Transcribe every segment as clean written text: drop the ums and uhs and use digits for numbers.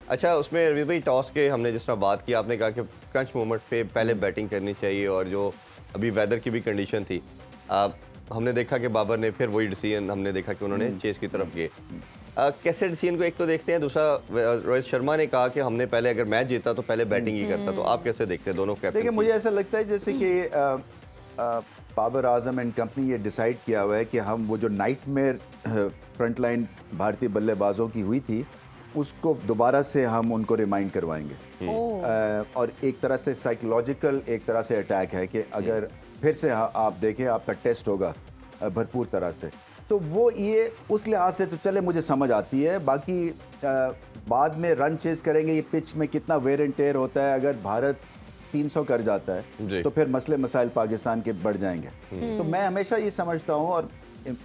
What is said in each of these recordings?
अच्छा, उसमें रवीज भाई टॉस के हमने जिस तरह बात की, आपने कहा कि क्रंच मोमेंट पे पहले बैटिंग करनी चाहिए और जो अभी वेदर की भी कंडीशन थी, हमने देखा कि बाबर ने फिर वही डिसीजन हमने देखा कि उन्होंने चेस की तरफ गए। कैसे डिसीजन को एक तो देखते हैं, दूसरा रोहित शर्मा ने कहा कि हमने पहले अगर मैच जीता तो पहले बैटिंग ही करता, तो आप कैसे देखते हैं दोनों कैप्टन? देखिए, मुझे ऐसा लगता है जैसे कि बाबर आजम एंड कंपनी ये डिसाइड किया हुआ है कि हम वो जो नाइटमेयर फ्रंट लाइन भारतीय बल्लेबाजों की हुई थी उसको दोबारा से हम उनको रिमाइंड करवाएंगे। और एक तरह से साइकोलॉजिकल एक तरह से अटैक है कि अगर फिर से आप देखें आपका टेस्ट होगा भरपूर तरह से, तो वो ये उस लिहाज से तो चले मुझे समझ आती है। बाकी बाद में रन चेज करेंगे, ये पिच में कितना वेयर एंड टेयर होता है, अगर भारत 300 कर जाता है तो फिर मसले मसाइल पाकिस्तान के बढ़ जाएंगे। तो मैं हमेशा ये समझता हूँ, और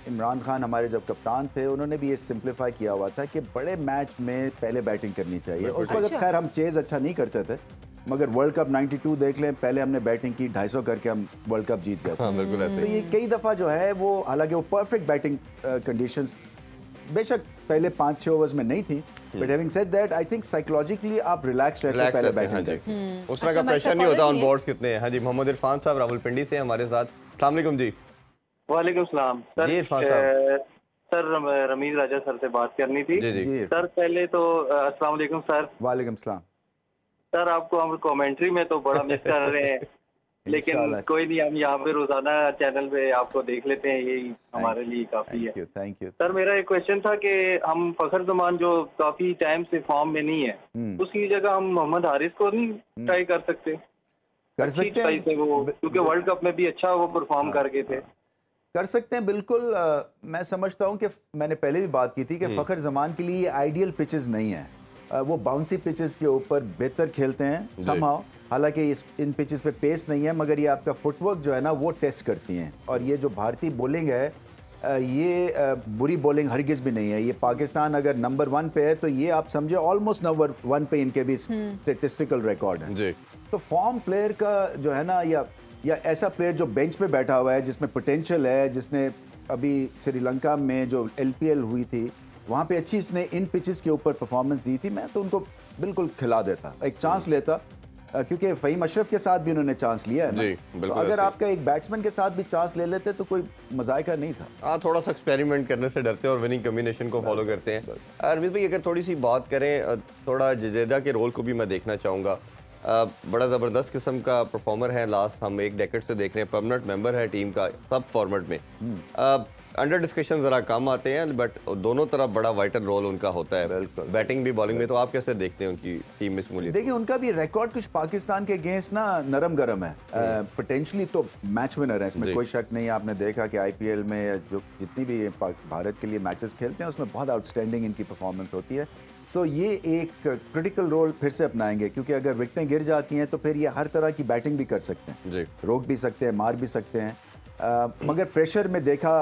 इमरान खान हमारे जब कप्तान थे उन्होंने भी ये सिंप्लीफाई किया हुआ था कि बड़े मैच में पहले बैटिंग करनी चाहिए। उस वक्त खैर हम चेज अच्छा नहीं करते थे, मगर वर्ल्ड कप 92 देख लें, पहले हमने बैटिंग की 250 करके हम वर्ल्ड कप जीत गए। हाँ, बिल्कुल ऐसे। तो ये कई दफ़ा जो है वो, हालांकि वो परफेक्ट बैटिंग कंडीशंस बेशक पहले 5-6 ओवर्स में नहीं थी, but having said that I think psychologically आप रिलैक्स रहते हैं पहले बैटिंग करते। उस तरह का प्रेशर नहीं होता ऑन बोर्ड्स कितने हैं। हाँ जी, मोहम्मद इरफान साहब रावलपिंडी से हमारे साथ। अस्सलाम वालेकुम जी। वालेकुम सलाम सर। जी इरफान साहब। सर रमीज राजा सर से बात करनी थी। जी। सर पहले तो अस्सलाम वालेकुम सर। वालेकुम सलाम। सर आपको हम कमेंट्री में तो बड़ा मिस कर रहे हैं लेकिन कोई नहीं, हम यहाँ पे रोजाना चैनल पे आपको देख लेते हैं, यही हमारे लिए काफी है। Thank you. सर मेरा एक क्वेश्चन था कि हम फखर जमान जो काफी टाइम से फॉर्म में नहीं है, उसकी जगह हम मोहम्मद हारिस को नहीं ट्राई कर सकते? कर सकते हैं वो, क्योंकि वर्ल्ड कप में भी अच्छा वो परफॉर्म कर गए थे। कर सकते हैं बिल्कुल। मैं समझता हूं कि मैंने पहले भी बात की थी कि फखर जमान के लिए आइडियल पिचेस नहीं है। वो बाउंसी पिचेस के ऊपर बेहतर खेलते हैं समहाउ। हालांकि इन पिचेस पे पेस नहीं है, मगर ये आपका फुटवर्क जो है ना वो टेस्ट करती हैं। और ये जो भारतीय बॉलिंग है ये बुरी बॉलिंग हरगिज़ भी नहीं है। ये पाकिस्तान अगर नंबर 1 पे है तो ये आप समझे ऑलमोस्ट नंबर 1 पे इनके भी स्टेटिस्टिकल रिकॉर्ड है। तो फॉर्म प्लेयर का जो है ना, या ऐसा प्लेयर जो बेंच पे बैठा हुआ है जिसमें पोटेंशियल है, जिसने अभी श्रीलंका में जो LPL हुई थी वहाँ पे अच्छी इसने इन पिचेस के ऊपर परफॉर्मेंस दी थी, मैं तो उनको बिल्कुल खिला देता, एक चांस लेता, क्योंकि फ़हीम अशरफ के साथ भी उन्होंने चांस लिया है ना। तो अगर आपका एक बैट्समैन के साथ भी चांस ले लेते तो कोई मजायका नहीं था। हाँ, थोड़ा सा एक्सपेरिमेंट करने से डरते हैं और विनिंग कॉम्बिनेशन को फॉलो करते हैं। अरविंद भाई, अगर थोड़ी सी बात करें, थोड़ा जडेजा के रोल को भी मैं देखना चाहूँगा। बड़ा ज़बरदस्त किस्म का परफॉर्मर है, लास्ट हम एक डेकेड से देख रहे हैं, परमानेंट मेंबर है टीम का सब फॉर्मेट में। अंडर डिस्कशन ज़रा कम आते हैं, बट दोनों तरफ बड़ा वाइटल रोल उनका होता है, बैटिंग भी बॉलिंग में। तो आप कैसे देखते हैं उनकी टीम में शमूलियत? देखिए, उनका भी रिकॉर्ड कुछ पाकिस्तान के अगेंस्ट ना नरम गरम है। पोटेंशली तो मैच विनर है, इसमें कोई शक नहीं। आपने देखा कि IPL में जो जितनी भी भारत के लिए मैचेस खेलते हैं उसमें बहुत आउटस्टैंडिंग इनकी परफॉर्मेंस होती है। सो ये एक क्रिटिकल रोल फिर से अपनाएंगे, क्योंकि अगर विकेटें गिर जाती हैं तो फिर ये हर तरह की बैटिंग भी कर सकते हैं, रोक भी सकते हैं, मार भी सकते हैं। मगर प्रेशर में देखा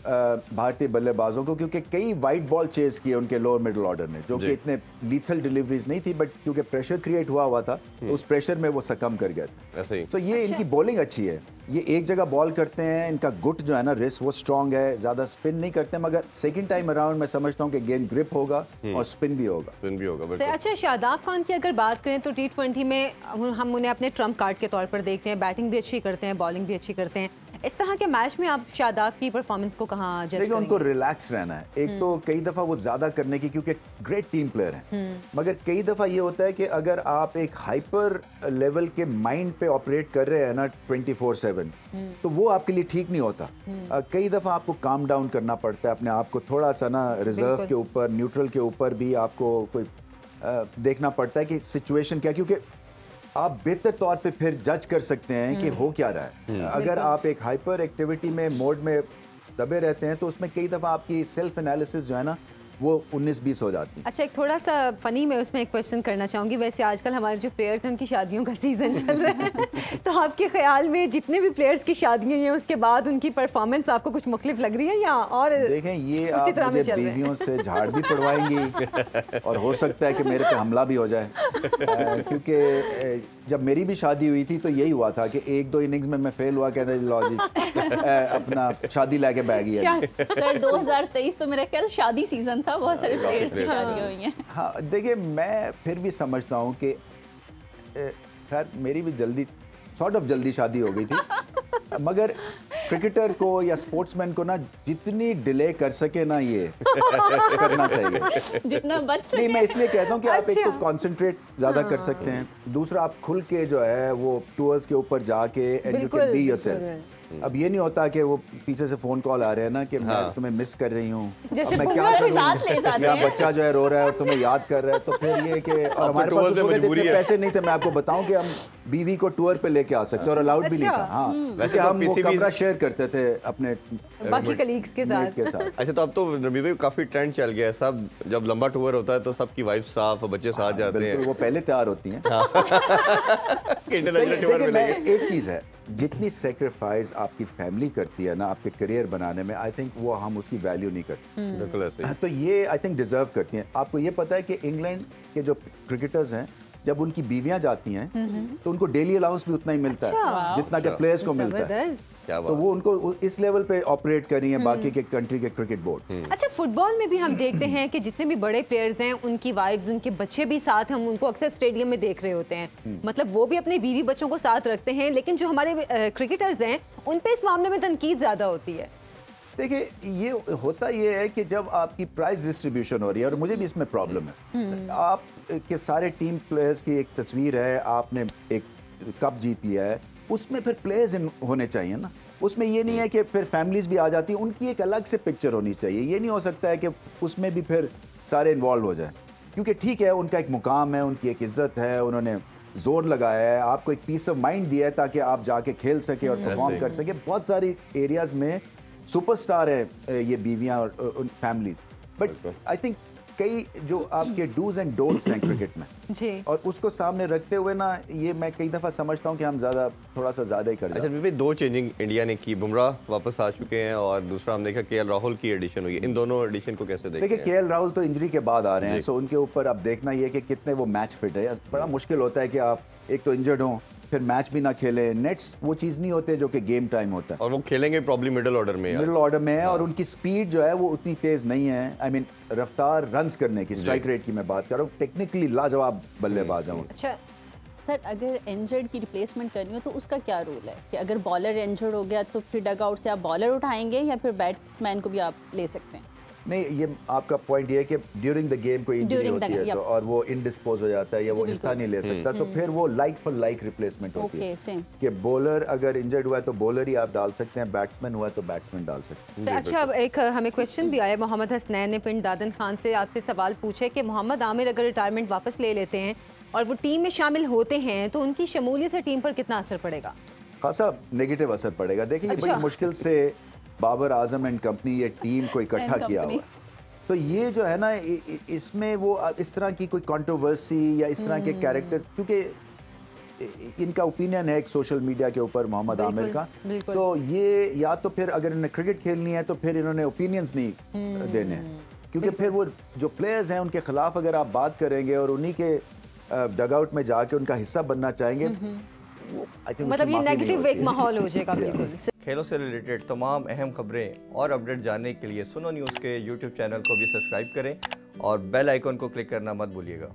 भारतीय बल्लेबाजों को, क्योंकि कई वाइट बॉल चेस किए उनके लोअर मिडिल ऑर्डर ने, जो कि इतने लीथल डिलीवरीज नहीं थी, बट क्योंकि प्रेशर क्रिएट हुआ था तो उस प्रेशर में वो सकम कर गए थे। तो ये इनकी बॉलिंग अच्छी है, ये एक जगह बॉल करते हैं, इनका गुट जो है ना रिस्ट वो स्ट्रांग है, ज्यादा स्पिन नहीं करते, मगर सेकंड टाइम अराउंड मैं समझता हूँ कि गेंद ग्रिप होगा और स्पिन भी होगा। अच्छा, शादाब खान की अगर बात करें तो T20 में हम उन्हें अपने ट्रम्प कार्ड के तौर पर देखते हैं, बैटिंग भी अच्छी करते हैं, बॉलिंग भी अच्छी करते हैं। इस तरह के मैच में आप शादाब की परफॉर्मेंस को कहाँ जज करेंगे? देखिए, उनको रिलैक्स रहना है। एक तो कई दफ़ा वो ज़्यादा करने की, क्योंकि ग्रेट टीम प्लेयर हैं, मगर कई दफ़ा ये होता है कि अगर आप एक हाइपर लेवल के माइंड पे ऑपरेट कर रहे हैं ना 24/7, तो वो आपके लिए ठीक नहीं होता। कई दफ़ा आपको काम डाउन करना पड़ता है अपने आप को, थोड़ा सा ना रिजर्व के ऊपर, न्यूट्रल के ऊपर भी आपको कोई देखना पड़ता है कि सिचुएशन क्या, क्योंकि आप बेहतर तौर पे फिर जज कर सकते हैं कि हो क्या रहा है। अगर आप एक हाइपर एक्टिविटी में मोड में दबे रहते हैं तो उसमें कई दफ़ा आपकी सेल्फ एनालिसिस जो है ना वो 19-20 हो जाती है। अच्छा, एक थोड़ा सा फनी मैं उसमें एक क्वेश्चन करना चाहूँगी। वैसे आजकल हमारे जो प्लेयर्स हैं उनकी शादियों का सीज़न चल रहा है तो आपके ख्याल में जितने भी प्लेयर्स की शादियाँ हैं उसके बाद उनकी परफॉर्मेंस आपको कुछ मुख्तलिफ लग रही है, या और देखें ये आप मुझे बीवियों से झाड़ भी पड़वाएंगी और हो सकता है कि मेरे पे हमला भी हो जाए, क्योंकि जब मेरी भी शादी हुई थी तो यही हुआ था कि 1-2 इनिंग्स में मैं फेल हुआ, कहते लो जी अपना शादी लाके बैग गया। सर 2023 तो मेरा ख्याल शादी सीजन था, बहुत सारे प्लेयर्स की शादियां हुई हैं। हाँ देखिए, मैं फिर भी समझता हूँ कि खैर मेरी भी जल्दी शादी हो गई थी, मगर क्रिकेटर को या स्पोर्ट्समैन को ना जितनी डिले कर सके ना ये करना चाहिए, जितना बच सके। नहीं, मैं इसलिए कहता हूँ कि आप एक तो कॉन्सेंट्रेट ज़्यादा कर सकते हैं, दूसरा आप खुल के जो है वो टूर्स के ऊपर जाके and you can be yourself. अब ये नहीं होता कि वो पीछे से फोन कॉल आ रहे हैं ना कि मैं तुम्हें मिस कर रही हूँ, अब मैं क्या करूँ, या बच्चा जो है रो रहा है और तुम्हें याद कर रहा है, तो फिर ये कि और हमारे पास उस वक्त इतने पैसे नहीं थे, मैं आपको बताऊं कि हम बीवी को टूर पे लेके आ सकते और अलाउड भी नहीं था। हाँ, वैसे हम वो कमरा शेयर करते थे अपने बाकी कलीग्स के साथ। अच्छा, तो अब तो नबी भाई काफी ट्रेंड चल गया है, सब जब लंबा टूर होता है तो सबकी वाइफ साथ और बच्चे साथ जाते हैं, वो पहले तैयार होती हैं। एक चीज है, जितनी सेक्रीफाइस आपकी फैमिली करती है ना आपके करियर बनाने में, आई थिंक वो हम उसकी वैल्यू नहीं करते। बिल्कुल ऐसे। तो ये आई थिंक डिजर्व करती हैं। आपको ये पता है कि इंग्लैंड के जो क्रिकेटर्स हैं, जब उनकी बीवियां जाती हैं तो उनको डेली अलाउंस भी उतना ही मिलता है जितना कि प्लेयर्स को मिलता है। तो वो उनको इस लेवल पे ऑपरेट कर रही हैं बाकी के कंट्री के क्रिकेट बोर्ड। अच्छा, फुटबॉल में भी हम देखते हैं कि जितने भी बड़े प्लेयर्स हैं उनकी वाइफ्स, उनके बच्चे भी साथ, हम उनको अक्सर स्टेडियम में देख रहे होते हैं, मतलब वो भी अपने बीवी बच्चों को साथ रखते हैं, लेकिन जो हमारे क्रिकेटर्स हैं उन पे इस मामले में तनकीद ज़्यादा होती है। देखिए, ये होता ये है कि जब आपकी प्राइज डिस्ट्रीब्यूशन हो रही है, और मुझे भी इसमें प्रॉब्लम है, आप के सारे टीम प्लेयर्स की एक तस्वीर है, आपने एक कप जीत लिया है, उसमें फिर प्लेयर्स होने चाहिए ना, उसमें ये नहीं है कि फिर फैमिलीज भी आ जाती हैं, उनकी एक अलग से पिक्चर होनी चाहिए। ये नहीं हो सकता है कि उसमें भी फिर सारे इन्वॉल्व हो जाए, क्योंकि ठीक है उनका एक मुकाम है, उनकी एक इज्जत है, उन्होंने जोर लगाया है, आपको एक पीस ऑफ माइंड दिया है ताकि आप जाके खेल सके और परफॉर्म कर सके। बहुत सारी एरियाज में सुपरस्टार है ये बीवियां और फैमिलीज, बट आई थिंक कई जो आपके डूज एंड डोंट्स हैं क्रिकेट में जी, और उसको सामने रखते हुए ना, ये मैं कई दफ़ा समझता हूँ कि हम थोड़ा सा ज़्यादा ही कर रहे हैं। अच्छा, दो चेंजिंग इंडिया ने की, बुमराह वापस आ चुके हैं और दूसरा हमने देखा केएल राहुल की एडिशन हुई है, इन दोनों एडिशन को कैसे देखते हैं? देखिए, केएल राहुल तो इंजरी के बाद आ रहे हैं, सो उनके ऊपर अब देखना ये कि कितने वो मैच फिट है। बड़ा मुश्किल होता है कि आप एक तो इंजर्ड हों, फिर मैच भी ना खेले, नेट्स वो चीज़ नहीं होते जो कि गेम टाइम होता है, और वो खेलेंगे प्रॉब्ली मिडिल ऑर्डर में है, और उनकी स्पीड जो है वो उतनी तेज़ नहीं है। आई मीन रफ्तार रन्स करने की, स्ट्राइक रेट की मैं बात कर रहा हूँ, टेक्निकली लाजवाब बल्लेबाज हैं। अच्छा सर, अगर इंजर्ड की रिप्लेसमेंट करनी हो तो उसका क्या रूल है कि अगर बॉलर इंजर्ड हो गया तो फिर डग आउट से आप बॉलर उठाएंगे या फिर बैट्समैन को भी आप ले सकते हैं? नहीं, ये आपका पॉइंट ये है कि ड्यूरिंग द गेम कोई इंजरी होती है तो, और वो इंडिस्पोज हो जाता है या वो हिस्सा नहीं ले सकता, तो फिर वो लाइक फॉर लाइक रिप्लेसमेंट होती है कि बॉलर अगर इंजर्ड हुआ है तो बॉलर ही आप डाल सकते हैं, बैट्समैन हुआ है तो बैट्समैन डाल सकते हैं। अच्छा, अब एक हमें क्वेश्चन भी आया, मोहम्मद हसनैन ने पिंड दादन खान से आपसे सवाल पूछे कि मोहम्मद आमिर अगर रिटायरमेंट वापस ले लेते हैं और वो टीम में शामिल होते हैं तो उनकी शमूलियत से टीम पर कितना असर पड़ेगा? खासा नेगेटिव असर पड़ेगा। देखिए, ये बड़ी मुश्किल से बाबर आजम एंड कंपनी ये टीम को इकट्ठा किया हुआ है, तो ये जो है ना, इसमें वो इस तरह की कोई कंट्रोवर्सी या इस तरह के कैरेक्टर्स, क्योंकि इनका ओपिनियन है एक सोशल मीडिया के ऊपर मोहम्मद आमिर का, तो ये या तो फिर अगर इन्हें क्रिकेट खेलनी है तो फिर इन्होंने ओपिनियंस नहीं देने हैं, क्योंकि फिर वो जो प्लेयर्स हैं उनके खिलाफ अगर आप बात करेंगे और उन्हीं के डगआउट में जाके उनका हिस्सा बनना चाहेंगे, मतलब ये नेगेटिव एक माहौल हो जाएगा। बिल्कुल। खेलों से रिलेटेड तमाम अहम खबरें और अपडेट जानने के लिए सुनो न्यूज़ के YouTube चैनल को भी सब्सक्राइब करें और बेल आइकन को क्लिक करना मत भूलिएगा।